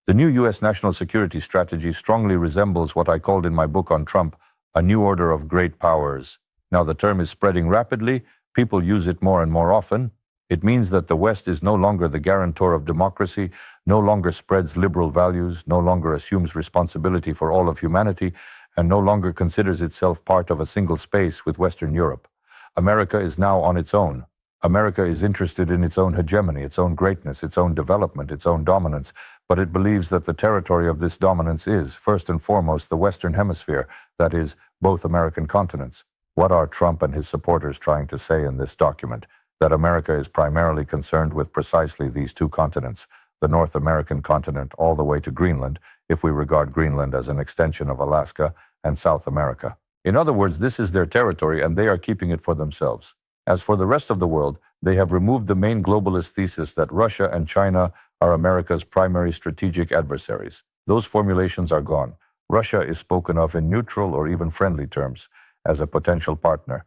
The new U.S. national security strategy strongly resembles what I called in my book on Trump, a new order of great powers. Now the term is spreading rapidly, people use it more and more often. It means that the West is no longer the guarantor of democracy, no longer spreads liberal values, no longer assumes responsibility for all of humanity, and no longer considers itself part of a single space with Western Europe. America is now on its own. America is interested in its own hegemony, its own greatness, its own development, its own dominance, but it believes that the territory of this dominance is, first and foremost, the Western Hemisphere, that is, both American continents. What are Trump and his supporters trying to say in this document? That America is primarily concerned with precisely these two continents, the North American continent all the way to Greenland, if we regard Greenland as an extension of Alaska, and South America. In other words, this is their territory and they are keeping it for themselves. As for the rest of the world, they have removed the main globalist thesis that Russia and China are America's primary strategic adversaries. Those formulations are gone. Russia is spoken of in neutral or even friendly terms, as a potential partner.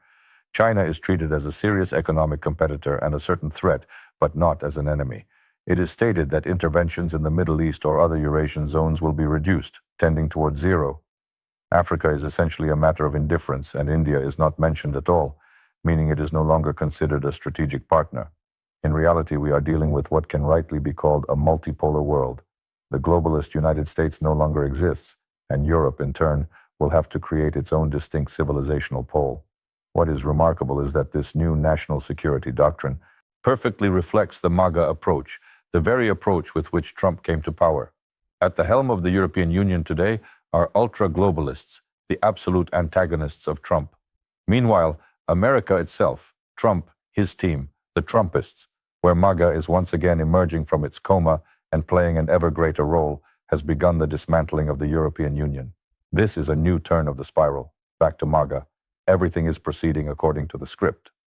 China is treated as a serious economic competitor and a certain threat, but not as an enemy. It is stated that interventions in the Middle East or other Eurasian zones will be reduced, tending towards zero. Africa is essentially a matter of indifference, and India is not mentioned at all, meaning it is no longer considered a strategic partner. In reality, we are dealing with what can rightly be called a multipolar world. The globalist United States no longer exists, and Europe, in turn, will have to create its own distinct civilizational pole. What is remarkable is that this new national security doctrine perfectly reflects the MAGA approach, the very approach with which Trump came to power. At the helm of the European Union today are ultra-globalists, the absolute antagonists of Trump. Meanwhile, America itself, Trump, his team, the Trumpists, where MAGA is once again emerging from its coma and playing an ever greater role, has begun the dismantling of the European Union. This is a new turn of the spiral. Back to MAGA. Everything is proceeding according to the script.